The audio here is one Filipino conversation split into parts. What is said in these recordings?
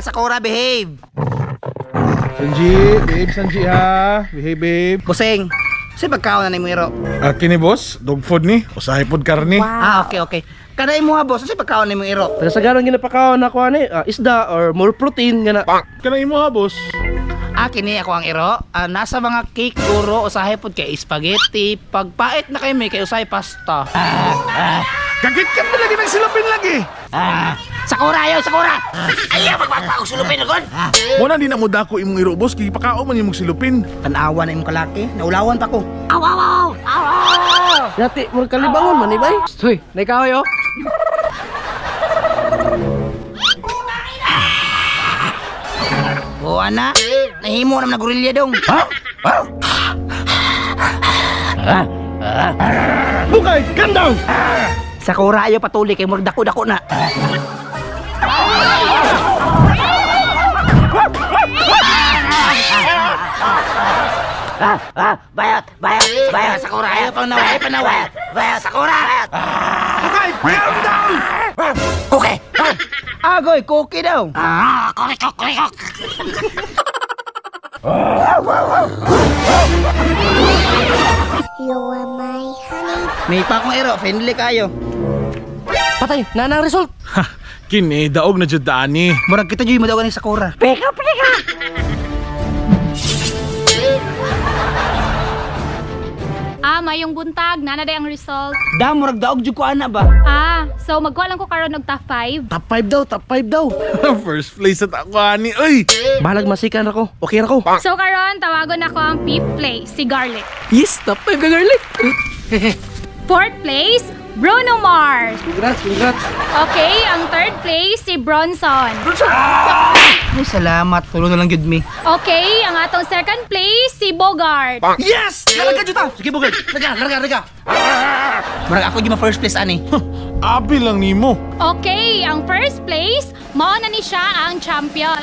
Sakura, behave. Sanji ha. Behave, babe. Buseng, kasi pagkaon na ni mo iro. Kini boss, dog food ni. Usahay pod karni. Wow. Okay. Kanay mo ha, boss, kasi pagkaon ni mo iro. Pero sa ganun ginapakaon ako ani, isda or more protein gana. Kanay mo ha, boss. Kini ako ang iro. Nasa mga cake guro, usahay pod kay spaghetti. Pagpait na kay may kay usahay pasta. Kagit ka pa lagi ng silapin lagi. Sakura. Ayaw, magpapakong sulupin na kon. Muna di na mo dako imong iro, boss. Kipakao man imong silupin. Tanawa na imong kalaki, naulawan pa ko. Dati mo kalibangon man ibay. Hoy, naikaw yo. Ana, nahimo naman na gorilya dong. Bukay, gandang! Sakura, ayaw patuli kay murag dako-dako na. Bayot, Sakura, ayaw panaway. Bayot, Sakura. Bukay, gandang! Okay. Agoy, cookie daw. Cookie. You are my honey. May pa akong ero, friendly kayo. Patay, nanang result. Kini, daog na dyan daani. Murag kita dyan mo daw ni Sakura. Pika. Mayong buntag, nanaday ang result. Murag daog dyan ko ana ba? So magkuha lang ko karon og top 5. Top 5 daw. First place at ako, ani. Uy! Balag masikan ako. Okay ra ko. So karon tawagon ako ang 5th place, si Garlic. Yes, top 5 ka garlic. 4th place, Bruno Mars. Congrats. Okay, ang 3rd place, si Bronson. Ay, salamat. Tulo na lang yun me. Okay, ang atong 2nd place, si Bogart. Yes! Lalaga dyan ta! Sige, Bugard. Larga. Murag ako dyan first place, ani. Abi lang nimo. Okay, ang 1st place, mao na ni siya ang champion.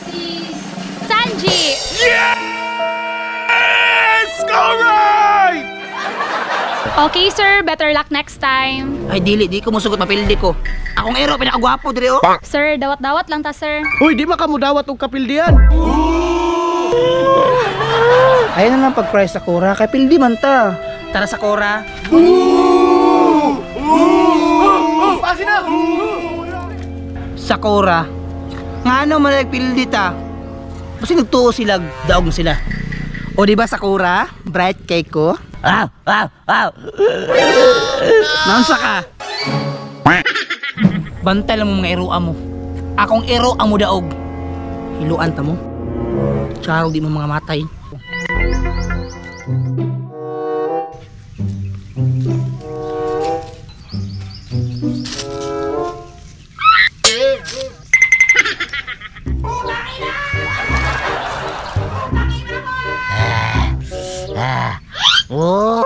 Si Sanji. Yes! Go right! Okay, sir. Better luck next time. Ay, di ko musugot mapildi ko. Akong ero, pinakagwapo dire, oh. Sir, dawat-dawat lang ta, sir. Uy, di ba ka mo dawat og kapildian? Ayun na lang pag-price Sakura, kay pildi man ta. Tara, Sakura. Sakura. Nga ano man nagpildi ta? Kasi nagtuo sila, daog na sila. O di ba Sakura? Bright cake ko? Nansa ka? Bantay lang mo mga eroa mo. Akong ero ang mo daog. Hiluan ta mo. Charo di mo mga matay. Oh.